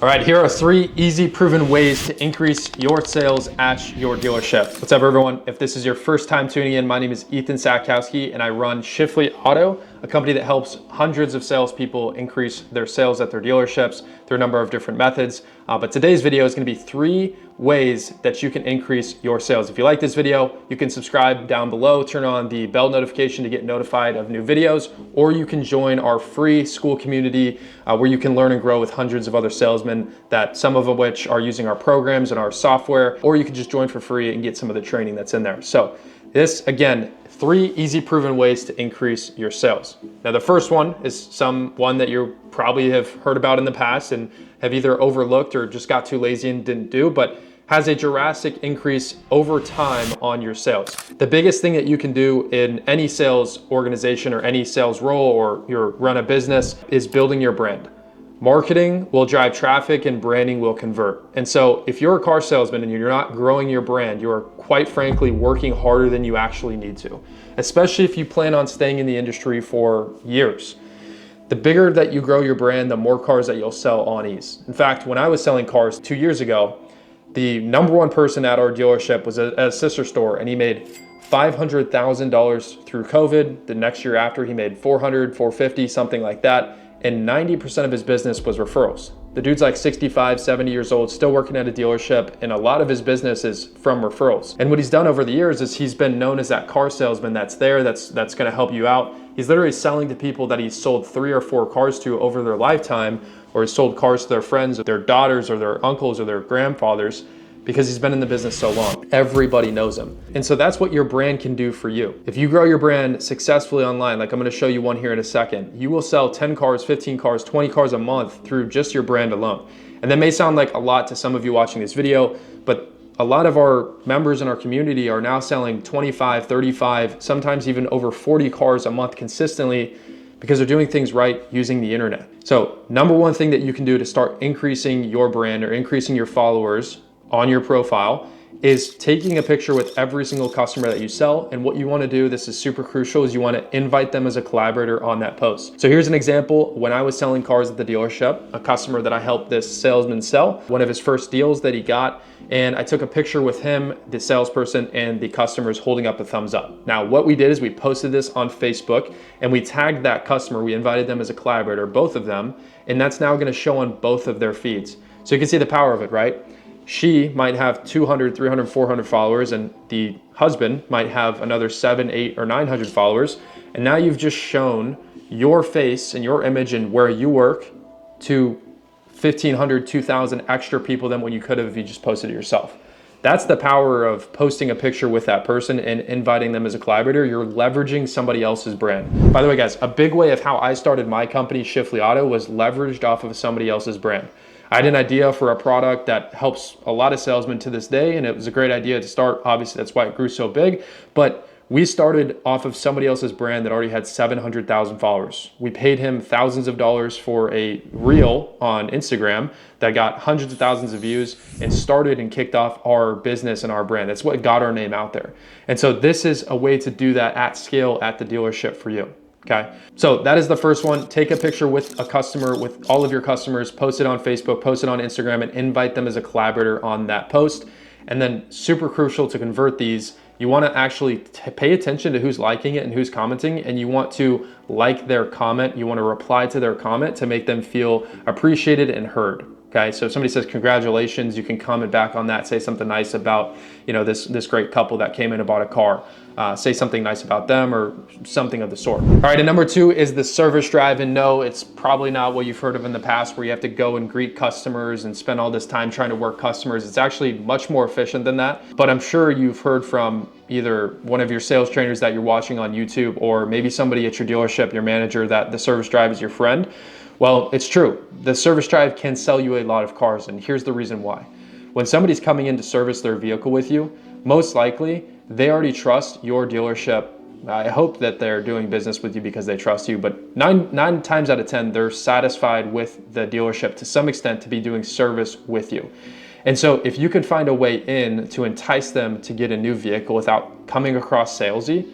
All right, here are 3 easy proven ways to increase your sales at your dealership. What's up, everyone? If this is your first time tuning in, my name is Ethan Sakowski and I run Shiftly Auto, a company that helps hundreds of salespeople increase their sales at their dealerships through a number of different methods. But today's video is going to be 3 ways that you can increase your sales. If you like this video, you can subscribe down below, turn on the bell notification to get notified of new videos, or you can join our free school community where you can learn and grow with hundreds of other salesmen, that some of which are using our programs and our software, or you can just join for free and get some of the training that's in there. So this, again, 3 easy proven ways to increase your sales. Now, the first one is one that you probably have heard about in the past and have either overlooked or just got too lazy and didn't do, but has a drastic increase over time on your sales. The biggest thing that you can do in any sales organization or any sales role or your run a business is building your brand. Marketing will drive traffic and branding will convert. And so if you're a car salesman and you're not growing your brand, you're quite frankly working harder than you actually need to, especially if you plan on staying in the industry for years. The bigger that you grow your brand, the more cars that you'll sell on ease. In fact, when I was selling cars 2 years ago, the number one person at our dealership was at a sister store, and he made $500,000 through COVID. The next year after, he made 400, 450, something like that. And 90% of his business was referrals. The dude's like 65, 70 years old, still working at a dealership, and a lot of his business is from referrals. And what he's done over the years is he's been known as that car salesman that's gonna help you out. He's literally selling to people that he's sold 3 or 4 cars to over their lifetime, or he's sold cars to their friends, or their daughters, or their uncles, or their grandfathers, because he's been in the business so long. Everybody knows him. And so that's what your brand can do for you. If you grow your brand successfully online, like I'm gonna show you one here in a second, you will sell 10 cars, 15 cars, 20 cars a month through just your brand alone. And that may sound like a lot to some of you watching this video, but a lot of our members in our community are now selling 25, 35, sometimes even over 40 cars a month consistently because they're doing things right using the internet. So number one thing that you can do to start increasing your brand or increasing your followers on your profile is taking a picture with every single customer that you sell. And what you want to do, this is super crucial, is you want to invite them as a collaborator on that post. So here's an example. When I was selling cars at the dealership, a customer that I helped this salesman sell, one of his first deals that he got, and I took a picture with him, the salesperson, and the customers holding up a thumbs up. Now, what we did is we posted this on Facebook and we tagged that customer. We invited them as a collaborator, both of them, and that's now going to show on both of their feeds. So you can see the power of it, right? She might have 200, 300, 400 followers, and the husband might have another 700, 800, or 900 followers. And now you've just shown your face and your image and where you work to 1,500, 2,000 extra people than what you could have if you just posted it yourself. That's the power of posting a picture with that person and inviting them as a collaborator. You're leveraging somebody else's brand. By the way, guys, a big way of how I started my company, Shiftly Auto, was leveraged off of somebody else's brand. I had an idea for a product that helps a lot of salesmen to this day, and it was a great idea to start. Obviously, that's why it grew so big. But we started off of somebody else's brand that already had 700,000 followers. We paid him thousands of dollars for a reel on Instagram that got hundreds of thousands of views and started and kicked off our business and our brand. That's what got our name out there. And so this is a way to do that at scale at the dealership for you. Okay, so that is the first one. Take a picture with a customer, with all of your customers, post it on Facebook, post it on Instagram, and invite them as a collaborator on that post. And then super crucial to convert these, you want to actually pay attention to who's liking it and who's commenting, and you want to like their comment. You want to reply to their comment to make them feel appreciated and heard. Okay, so if somebody says congratulations, you can comment back on that, say something nice about, you know, this great couple that came in and bought a car. Say something nice about them or something of the sort. All right, and number 2 is the service drive. And no, it's probably not what you've heard of in the past where you have to go and greet customers and spend all this time trying to work customers. It's actually much more efficient than that. But I'm sure you've heard from either one of your sales trainers that you're watching on YouTube, or maybe somebody at your dealership, your manager, that the service drive is your friend. Well, it's true. The service drive can sell you a lot of cars, and here's the reason why. When somebody's coming in to service their vehicle with you, most likely they already trust your dealership. I hope that they're doing business with you because they trust you, but nine times out of 10, they're satisfied with the dealership to some extent to be doing service with you. And so if you can find a way in to entice them to get a new vehicle without coming across salesy,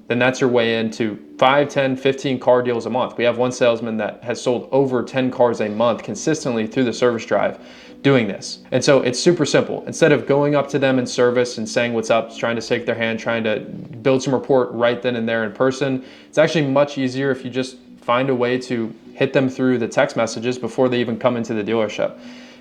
then that's your way into 5, 10, 15 car deals a month. We have one salesman that has sold over 10 cars a month consistently through the service drive doing this. And so it's super simple. Instead of going up to them in service and saying what's up, trying to shake their hand, trying to build some rapport right then and there in person, it's actually much easier if you just find a way to hit them through the text messages before they even come into the dealership.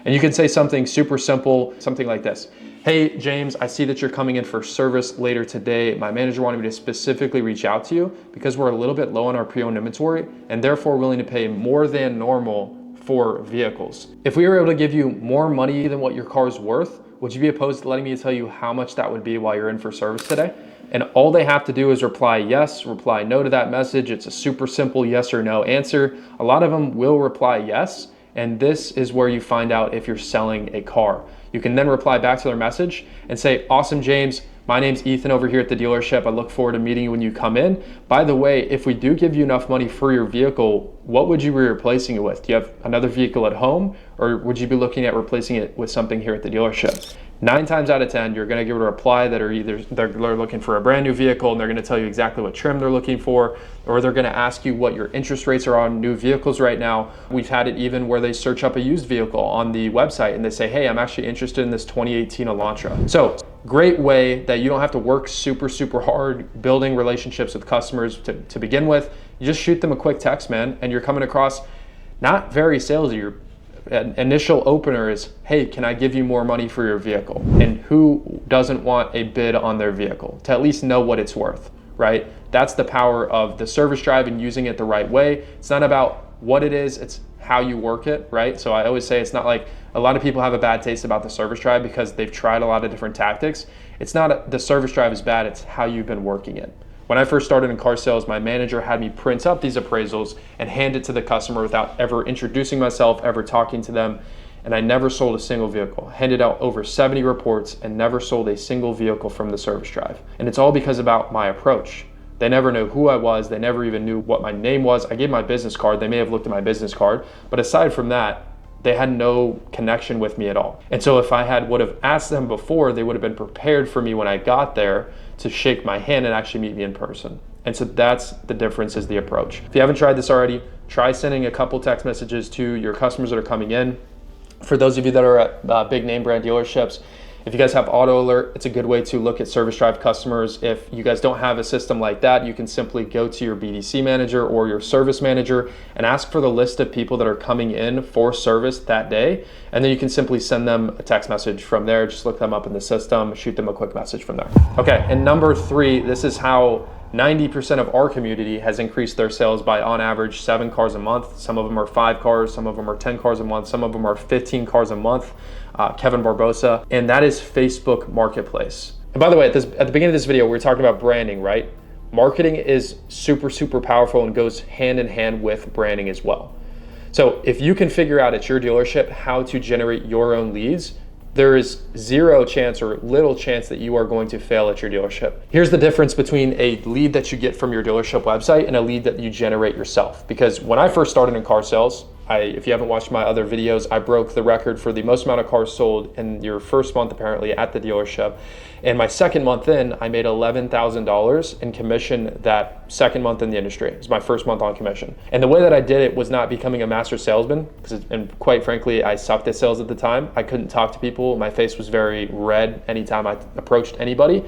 And you can say something super simple, something like this. Hey, James, I see that you're coming in for service later today. My manager wanted me to specifically reach out to you because we're a little bit low on our pre-owned inventory and therefore willing to pay more than normal for vehicles. If we were able to give you more money than what your car is worth, would you be opposed to letting me tell you how much that would be while you're in for service today? And all they have to do is reply yes, reply no to that message. It's a super simple yes or no answer. A lot of them will reply yes. And this is where you find out if you're selling a car. You can then reply back to their message and say, awesome, James, my name's Ethan over here at the dealership. I look forward to meeting you when you come in. By the way, if we do give you enough money for your vehicle, what would you be replacing it with? Do you have another vehicle at home, or would you be looking at replacing it with something here at the dealership? 9 times out of 10, you're gonna give it a reply that are either they're looking for a brand new vehicle and they're gonna tell you exactly what trim they're looking for, or they're gonna ask you what your interest rates are on new vehicles right now. We've had it even where they search up a used vehicle on the website and they say, hey, I'm actually interested in this 2018 Elantra. So great way that you don't have to work super hard building relationships with customers to begin with. You just shoot them a quick text, man, and you're coming across not very salesy. Your initial opener is, hey, can I give you more money for your vehicle? And who doesn't want a bid on their vehicle to at least know what it's worth, right? That's the power of the service drive and using it the right way. It's not about what it is, it's how you work it, right? So I always say it's not like a lot of people have a bad taste about the service drive because they've tried a lot of different tactics. It's not the service drive is bad, it's how you've been working it. When I first started in car sales, my manager had me print up these appraisals and hand it to the customer without ever introducing myself, ever talking to them. And I never sold a single vehicle. Handed out over 70 reports and never sold a single vehicle from the service drive. And it's all because about my approach. They never knew who I was. They never even knew what my name was. I gave my business card. They may have looked at my business card. But aside from that, they had no connection with me at all. And so if I would have asked them before, they would have been prepared for me when I got there to shake my hand and actually meet me in person. And so that's the difference, is the approach. If you haven't tried this already, try sending a couple text messages to your customers that are coming in. For those of you that are at big name brand dealerships, if you guys have auto alert, it's a good way to look at service drive customers. If you guys don't have a system like that, you can simply go to your BDC manager or your service manager and ask for the list of people that are coming in for service that day. And then you can simply send them a text message from there. Just look them up in the system, shoot them a quick message from there. Okay, and number 3, this is how 90% of our community has increased their sales by on average 7 cars a month. Some of them are 5 cars, some of them are 10 cars a month, some of them are 15 cars a month. Kevin Barbosa, and that is Facebook Marketplace. And by the way, at the beginning of this video, we were talking about branding, right? Marketing is super powerful and goes hand in hand with branding as well. So if you can figure out at your dealership how to generate your own leads, there is 0 chance or little chance that you are going to fail at your dealership. Here's the difference between a lead that you get from your dealership website and a lead that you generate yourself. Because when I first started in car sales, if you haven't watched my other videos, I broke the record for the most amount of cars sold in your first month apparently at the dealership. And my second month in, I made $11,000 in commission that second month in the industry. It was my first month on commission. And the way that I did it was not becoming a master salesman, and quite frankly, I sucked at sales at the time. I couldn't talk to people. My face was very red anytime I approached anybody.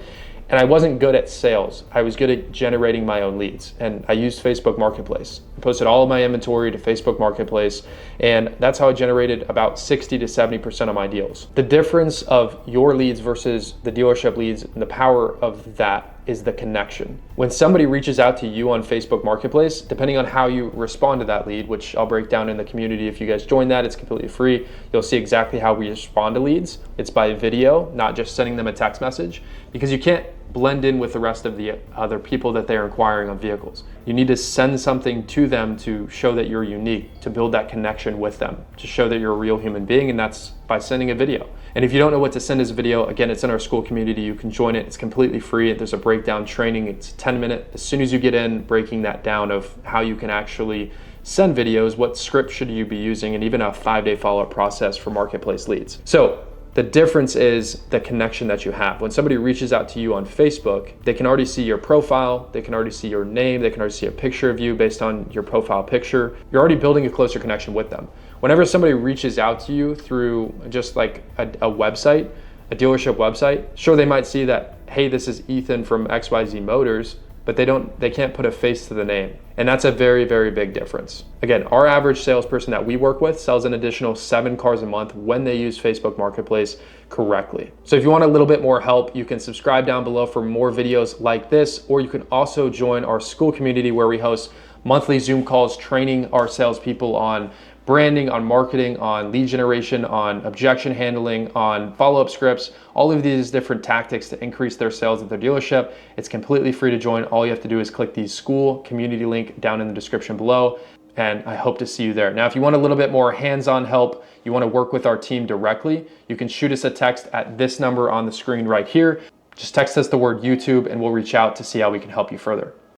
And I wasn't good at sales. I was good at generating my own leads. And I used Facebook Marketplace. I posted all of my inventory to Facebook Marketplace. And that's how I generated about 60 to 70% of my deals. The difference of your leads versus the dealership leads, and the power of that is the connection. When somebody reaches out to you on Facebook Marketplace, depending on how you respond to that lead, which I'll break down in the community. If you guys join that, it's completely free. You'll see exactly how we respond to leads. It's by video, not just sending them a text message, because you can't blend in with the rest of the other people that they're inquiring on vehicles. You need to send something to them to show that you're unique, to build that connection with them, to show that you're a real human being, and that's by sending a video. And if you don't know what to send as a video, again, it's in our school community. You can join it. It's completely free. There's a breakdown training. It's 10-minute. As soon as you get in, breaking that down of how you can actually send videos, what script should you be using, and even a 5-day follow-up process for marketplace leads. So The difference is the connection that you have. When somebody reaches out to you on Facebook, they can already see your profile, they can already see your name, they can already see a picture of you based on your profile picture. You're already building a closer connection with them. Whenever somebody reaches out to you through just like a website, a dealership website, sure, they might see that, hey, this is Ethan from XYZ Motors, but they can't put a face to the name. And that's a very, very big difference. Again, our average salesperson that we work with sells an additional 7 cars a month when they use Facebook Marketplace correctly. So if you want a little bit more help, you can subscribe down below for more videos like this, or you can also join our school community where we host monthly Zoom calls training our salespeople on branding, on marketing, on lead generation, on objection handling, on follow-up scripts, all of these different tactics to increase their sales at their dealership. It's completely free to join. All you have to do is click the school community link down in the description below, and I hope to see you there. Now, if you want a little bit more hands-on help, you want to work with our team directly, you can shoot us a text at this number on the screen right here. Just text us the word YouTube and we'll reach out to see how we can help you further.